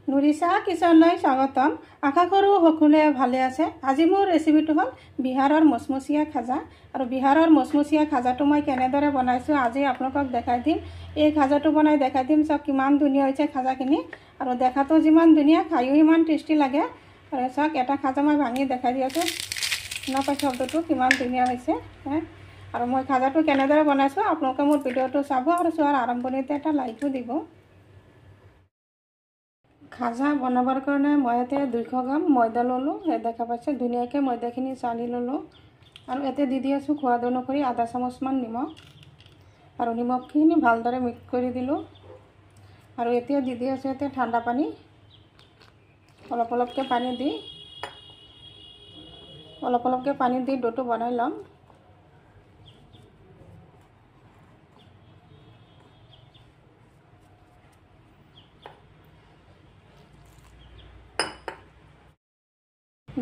নুৰিছা কিচনলৈ স্বাগতম। আশা কৰোঁ সকলোৱে ভালে আছে। আজি মোৰ ৰেচিপিটো হ'ল বিহাৰৰ মচমচীয়া খাজা। আৰু বিহাৰৰ মচমচীয়া খাজাটো মই কেনেদৰে বনাইছোঁ আজি আপোনালোকক দেখাই দিম। এই খাজাটো বনাই দেখাই দিম। চাওক কিমান ধুনীয়া হৈছে খাজাখিনি, আৰু দেখাতো যিমান ধুনীয়া খায়ো ইমান টেষ্টি লাগে। আৰু চাওক এটা খাজা মই ভাঙি দেখাই দি আছোঁ। শুনা পাই শব্দটো কিমান ধুনীয়া হৈছে। আৰু মই খাজাটো কেনেদৰে বনাইছোঁ আপোনালোকে মোৰ ভিডিঅ'টো চাব, আৰু চোৱাৰ আৰম্ভণিতে এটা লাইকো দিব। খাজা বনাবৰ কাৰণে মই ইয়াতে 200 গ্ৰাম ময়দা ল'লোঁ। দেখা পাইছে ধুনীয়াকৈ ময়দাখিনি চালি ল'লোঁ। আৰু ইয়াতে দি আছোঁ সোৱাদ অনুসৰি আধা চামুচমান নিমখ, আৰু নিমখখিনি ভালদৰে মিক্স কৰি দিলোঁ। আৰু এতিয়া দি আছোঁ ইয়াতে ঠাণ্ডা পানী, অলপ অলপকৈ পানী দি ডোটো বনাই ল'ম।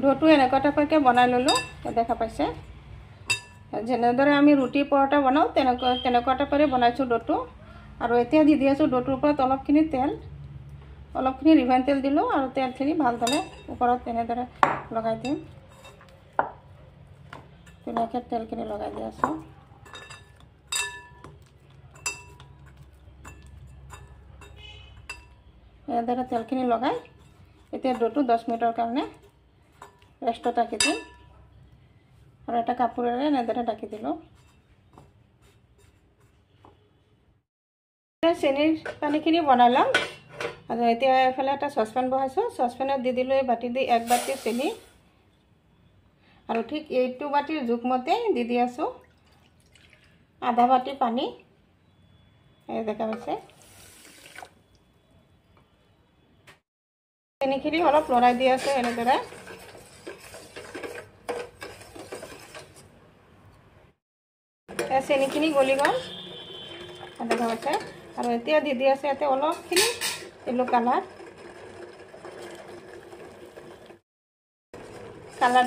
ডোটো এনেকুৱা টাইপকৈ বনাই ল'লোঁ। দেখা পাইছে যেনেদৰে আমি ৰুটি পৰঠা বনাওঁ তেনেকুৱা টাইপৰে বনাইছোঁ ডোটো। আৰু এতিয়া দি আছোঁ ডোটোৰ ওপৰত অলপখিনি ৰিফাইন তেল দিলোঁ, আৰু তেলখিনি ভালদৰে ওপৰত এনেদৰে লগাই দিম। ধুনীয়াকৈ তেলখিনি লগাই দি আছোঁ। এনেদৰে তেলখিনি লগাই এতিয়া ডোটো 10 মিনিটৰ কাৰণে ৰেষ্টত ৰাখি দিম। আৰু এটা কাপোৰেৰে এনেদৰে ঢাকি দিলোঁ। চেনিৰ পানীখিনি বনাই ল'ম। আৰু এতিয়া এফালে এটা চচপেন বহাইছোঁ। চচপেনত দি দিলোঁ এই বাটি দি 1 বাটি চেনি, আৰু ঠিক এইটো বাটিৰ জোখমতে দি আছোঁ আধা বাটি পানী। দেখা পাইছে চেনিখিনি অলপ লৰাই দি আছোঁ এনেদৰে। চেনিখিনি গলি গ'ল, দেখা পাইছে। আৰু এতিয়া দি আছে ইয়াতে অলপখিনি য়েলো কালাৰ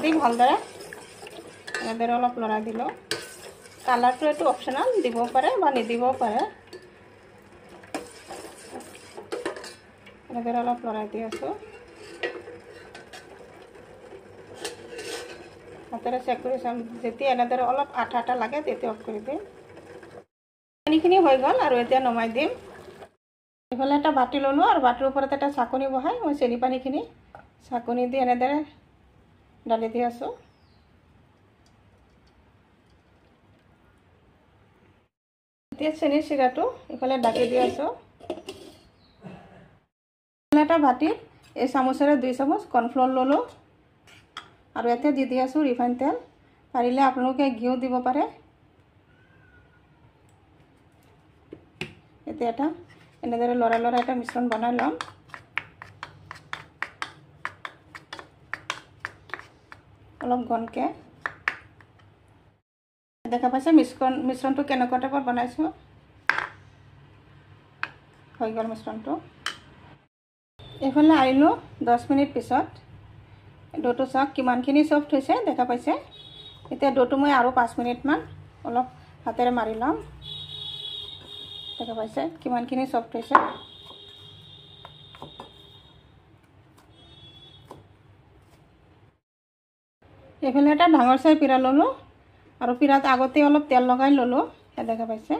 দি ভালদৰে এনেদৰে অলপ লৰাই দিলোঁ। কালাৰটো এইটো অপশ্যনেল, দিব পাৰে বা নিদিবও পাৰে। এনেদৰে অলপ লৰাই দি আছোঁ। হাতেৰে চেক কৰি চাম, যেতিয়া এনেদৰে অলপ আঠা আঠা লাগে তেতিয়া অফ কৰি দিম। পানীখিনি হৈ গ'ল, আৰু এতিয়া নমাই দিম। এইফালে এটা বাটি ল'লোঁ, আৰু বাটিৰ ওপৰত এটা চাকনি বহাই মই চেনি পানীখিনি চাকনি দি এনেদৰে ঢালি দি আছোঁ। এতিয়া চেনিৰ চিৰাটো ইফালে ঢাকি দি আছোঁ। এটা বাটিত এই চামুচেৰে 2 চামুচ কৰ্ণফ্ল'ৰ ল'লোঁ, আৰু ইয়াতে দি আছোঁ ৰিফাইন তেল। পাৰিলে আপোনালোকে ঘিউ দিব পাৰে। এতিয়া এটা এনেদৰে লৰাই এটা মিশ্ৰণ বনাই ল'ম। অলপ ঘনকৈ দেখা পাইছে মিশ্ৰণটো কেনেকুৱা টাইপত বনাইছোঁ। হৈ গ'ল মিশ্ৰণটো। এইফালে আহিলোঁ 10 মিনিট পিছত। ডোটো চাওক কিমানখিনি চফ্ট হৈছে, দেখা পাইছে। এতিয়া ডোটো মই আৰু 5 মিনিটমান অলপ হাতেৰে মাৰি ল'ম। দেখা পাইছে কিমানখিনি চফ্ট হৈছে। এইফালে এটা ডাঙৰ চাই পিৰা ল'লোঁ, আৰু পিৰাত আগতে অলপ তেল লগাই ল'লোঁ। দেখা পাইছে,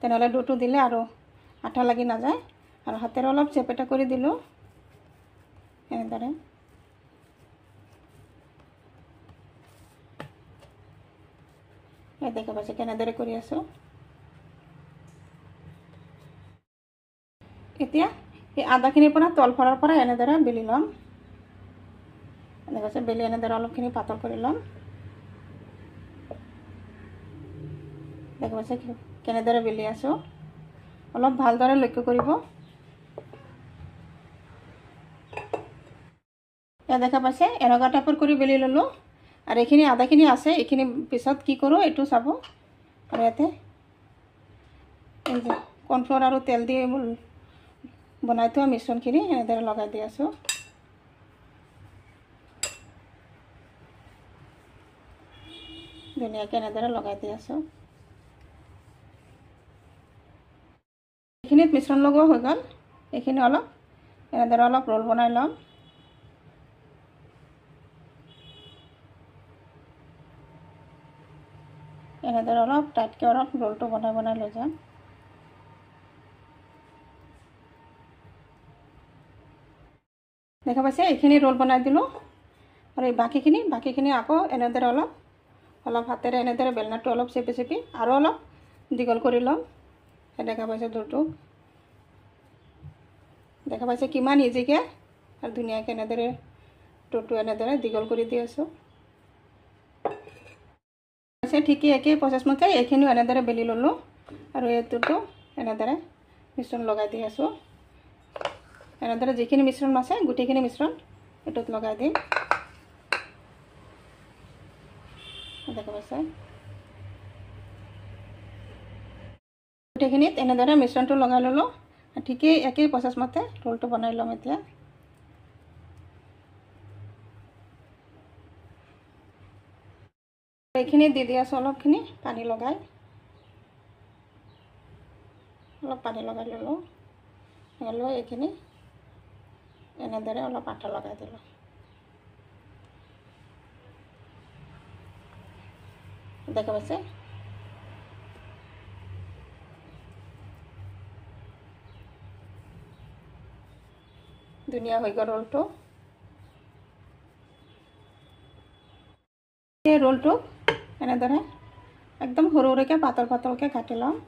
তেনেহ'লে ডোটো দিলে আৰু আঠা লাগি নাযায়। আৰু হাতেৰে অলপ চেপেটা কৰি দিলোঁ এনেদৰে। দেখা পাইছে কেনেদৰে কৰি আছোঁ। এতিয়া এই আদাখিনিৰ পৰা তলফালৰ পৰা এনেদৰে বেলি ল'ম। দেখা পাইছে বেলি এনেদৰে অলপখিনি পাতল কৰি ল'ম। দেখা পাইছে কেনেদৰে বেলি আছোঁ। অলপ ভালদৰে লক্ষ্য কৰিব। দেখা পাইছে এনেকুৱা টাইপৰ কৰি বেলি ল'লোঁ। আৰু এইখিনি আদাখিনি আছে, এইখিনি পিছত কি কৰোঁ এইটো চাব। আৰু ইয়াতে এই যে কৰ্ণফ্ল'ৰ আৰু তেল দি বনাই থোৱা মিশ্ৰণখিনি এনেদৰে লগাই দি আছোঁ। ধুনীয়াকৈ এনেদৰে লগাই দি আছোঁ। এইখিনিত মিশ্ৰণ লগোৱা হৈ গ'ল। এইখিনি অলপ এনেদৰে অলপ ৰোল বনাই ল'ম। এনেদৰে অলপ টাইটকৈ অলপ ৰোলটো বনাই লৈ যাম। দেখা পাইছে এইখিনি ৰোল বনাই দিলোঁ আৰু এই বাকীখিনি আকৌ এনেদৰে অলপ হাতেৰে এনেদৰে বেলনাটো অলপ চেপি আৰু অলপ দীঘল কৰি ল'ম। দেখা পাইছে দৌৰটো, দেখা পাইছে কিমান ইজিকৈ আৰু ধুনীয়াকৈ এনেদৰে দৌৰটো এনেদৰে দীঘল কৰি দি আছোঁ। ঠিকেই একেই প্ৰচেছমতে এইখিনিও এনেদৰে বেলি ল'লোঁ আৰু এইটোতো এনেদৰে মিশ্ৰণ লগাই দি আছোঁ। এনেদৰে যিখিনি মিশ্ৰণ আছে গোটেইখিনি মিশ্ৰণ এইটোত লগাই দিম। দেখা পাইছে গোটেইখিনিত এনেদৰে মিশ্ৰণটো লগাই ল'লোঁ। ঠিকেই একেই প্ৰচেছমতে ৰোলটো বনাই ল'ম। এতিয়া এইখিনি দি আছোঁ অলপখিনি পানী লগাই ল'লোঁ। লৈ এইখিনি এনেদৰে অলপ আঠা লগাই দিলোঁ। দেখা পাইছে ধুনীয়া হৈ গ'ল ৰোলটো। এই ৰোলটো এনেদৰে একদম সৰুকৈ পাতলকৈ কাটি ল'ম।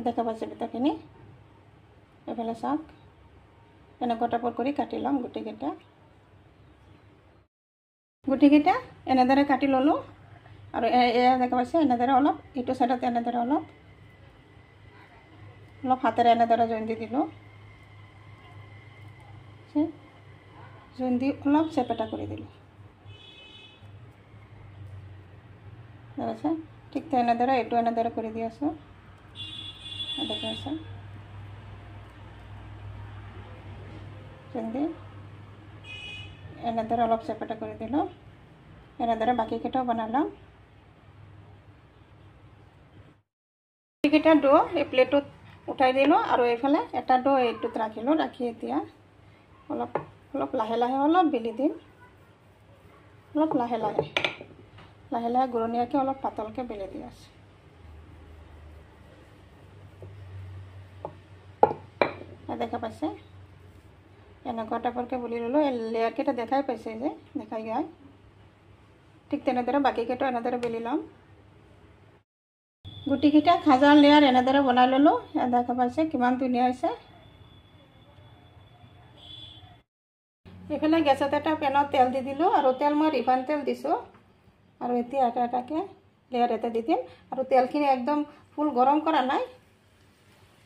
দেখা পাইছে ভিতৰখিনি এইফালে চাওক এনেকুৱা টাইপৰ কৰি কাটি ল'ম। গুটিকেইটা এনেদৰে কাটি ল'লোঁ আৰু এয়া দেখা পাইছে এনেদৰে অলপ এইটো চাইডত এনেদৰে অলপ হাতেৰে এনেদৰে জইন দি দিলোঁ। জইন দি অলপ চেপেটা কৰি দিলোঁ। দেখা পাইছে ঠিক তেনেদৰে এইটো এনেদৰে কৰি দি আছোঁ। দেখা পাইছে জইন দি এনেদৰে অলপ চেপেটা কৰি দিলোঁ। এনেদৰে বাকীকেইটাও বনালাম। বাকীকেইটা ডো এই প্লেটত উঠাই দিলোঁ আৰু এইফালে এটা ডো এইটোত ৰাখিলোঁ। ৰাখি এতিয়া অলপ লাহে অলপ বেলি দিম। অলপ লাহে ঘূৰণীয়াকৈ অলপ পাতলকৈ বেলি দি আছোঁ। দেখা পাইছে এনেকুৱা টাইপৰকৈ বেলি ল'লোঁ। লেয়াৰকেইটা দেখাই পাইছে যে দেখাই যায়। ঠিক তেনেদৰে বাকীকেইটা এনেদৰে বেলি ল'ম। গুটিকেইটা খাজাৰ লেয়াৰ এনেদৰে বনাই ল'লোঁ। দেখা পাইছে কিমান ধুনীয়া হৈছে। এইফালে গেছত এটা পেনত তেল দি দিলোঁ আৰু তেল মই ৰিফাইন তেল দিছোঁ। আৰু এতিয়া এটাকৈ লেয়াৰ এটা দি দিম আৰু তেলখিনি একদম ফুল গৰম কৰা নাই,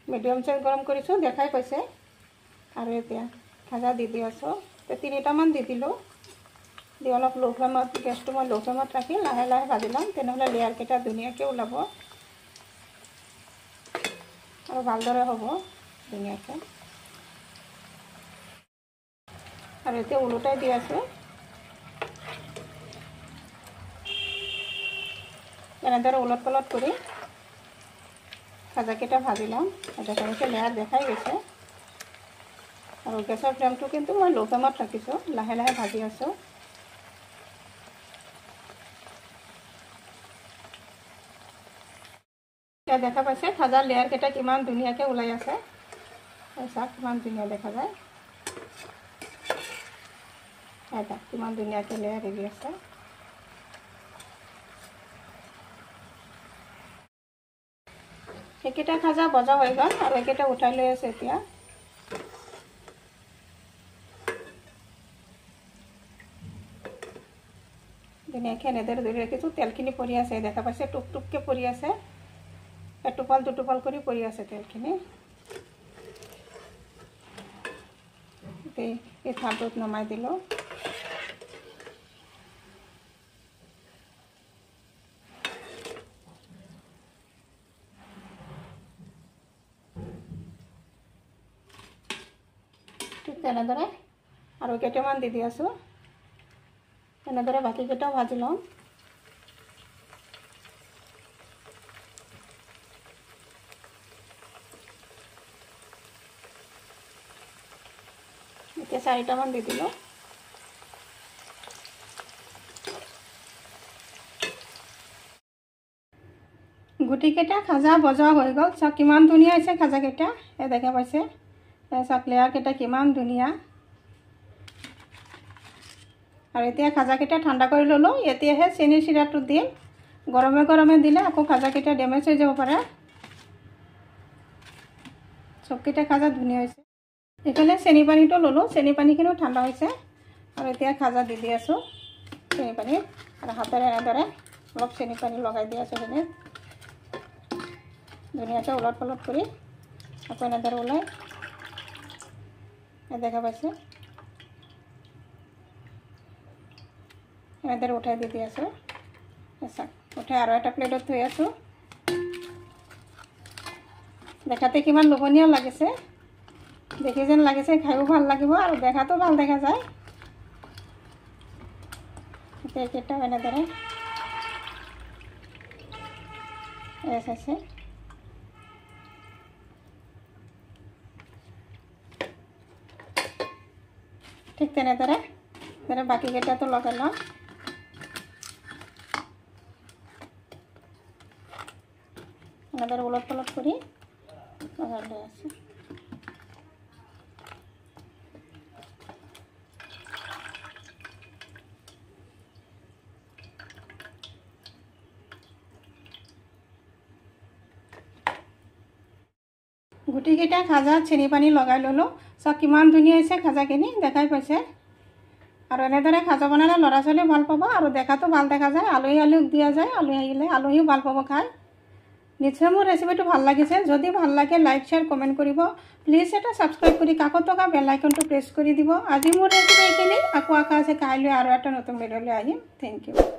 মিডিয়াম চাইজ গৰম কৰিছোঁ দেখাই পাইছে। আৰু এতিয়া খাজা দি আছোঁ। 3টামান দি দিলোঁ। দি অলপ ল' ফ্লেমত গেছটো মই ল' ফ্লেমত ৰাখি লাহে ভাজি ল'ম। তেনেহ'লে লেয়াৰকেইটা ধুনীয়াকৈ ওলাব আৰু ভালদৰে হ'ব ধুনীয়াকৈ। আৰু এতিয়া ওলোটাই দি আছোঁ। এনেদৰে ওলট পালট কৰি খাজাকেইটা ভাজি ল'ম। দেখা পাইছে লেয়াৰ দেখাই গৈছে। আৰু গেছৰ ফ্লেমটো কিন্তু মই ল' ফ্লেমত ৰাখিছোঁ। লাহে ভাজি আছোঁ। এতিয়া দেখা পাইছে খাজাৰ লেয়াৰকেইটা কিমান ধুনীয়াকৈ ওলাই আছে। চাওক কিমান ধুনীয়া দেখা যায়। এটা কিমান ধুনীয়াকৈ লেয়াৰ এৰি আছে। সেইকেইটা খাজা ভজা হৈ গ'ল আৰু এইকেইটা উঠাই লৈ আছে। এতিয়া ধুনীয়াকৈ এনেদৰে ধৰি ৰাখিছোঁ। তেলখিনি পৰি আছে দেখা পাইছে টুপকৈ পৰি আছে। এটোপাল দুটোপাল কৰি পৰি আছে তেলখিনি। এই থালটোত নমাই দিলোঁ। ঠিক তেনেদৰে আৰু কেইটামান দি আছোঁ। এনেদৰে বাকীকেইটাও ভাজি লওঁ। এতিয়া 4টামান দি দিলোঁ। গুটিকেইটা খাজা বজা হৈ গ'ল। চাওক কিমান ধুনীয়া হৈছে খাজাকেইটা, এই দেখা পাইছে। চাওক লেয়াৰকেইটা কিমান ধুনীয়া। আৰু এতিয়া খাজাকেইটা ঠাণ্ডা কৰি ল'লোঁ। এতিয়াহে চেনিৰ চিৰাটো দিম। গৰমে গৰমে দিলে আকৌ খাজাকেইটা ডেমেজ হৈ যাব পাৰে। চবকেইটা খাজা ধুনীয়া হৈছে। এইফালে চেনি পানীটো ল'লোঁ। চেনি পানীখিনিও ঠাণ্ডা হৈছে। আৰু এতিয়া খাজা দি আছোঁ চেনি পানীত। আৰু হাতেৰে এনেদৰে অলপ চেনি পানী লগাই দি আছোঁ। সেইখিনি ধুনীয়াকৈ উলট পলট কৰি আকৌ এনেদৰে ওলাই দেখা পাইছে। এনেদৰে উঠাই দি আছোঁ। চাওক উঠাই আৰু এটা প্লেটত থৈ আছোঁ। দেখাতে কিমান লোভনীয় লাগিছে। দেখি যেন লাগিছে খায়ো ভাল লাগিব আৰু দেখাতো ভাল দেখা যায়। এতিয়া এইকেইটাও এনেদৰে চাইছে। ঠিক তেনেদৰে বাকীকেইটাতো লগাই লওঁ। এনেদৰে উলট পলট কৰি লগাই লৈ আছোঁ। গুটিকেইটা খাজাত চেনি পানী লগাই ল'লোঁ। চাওক কিমান ধুনীয়া হৈছে খাজাখিনি, দেখাই পাইছে। আৰু এনেদৰে খাজা বনালে ল'ৰা ছোৱালীও ভাল পাব আৰু দেখাতো ভাল দেখা যায়। আলহীক দিয়া যায়। আলহী আহিলে আলহীও ভাল পাব খাই। নিশ্চয় মোৰ ৰেচিপিটো ভাল লাগিছে। যদি ভাল লাগে লাইক শ্বেয়াৰ কমেণ্ট কৰিব। প্লিজ এটা ছাবস্ক্ৰাইব কৰি কাষত থকা বেল আইকনটো প্ৰেছ কৰি দিব। আজি মোৰ ৰেচিপি এইখিনি। আকৌ আশা আছে কাইলৈ আৰু এটা নতুন ভিডিঅ'লৈ আহিম। Thank U.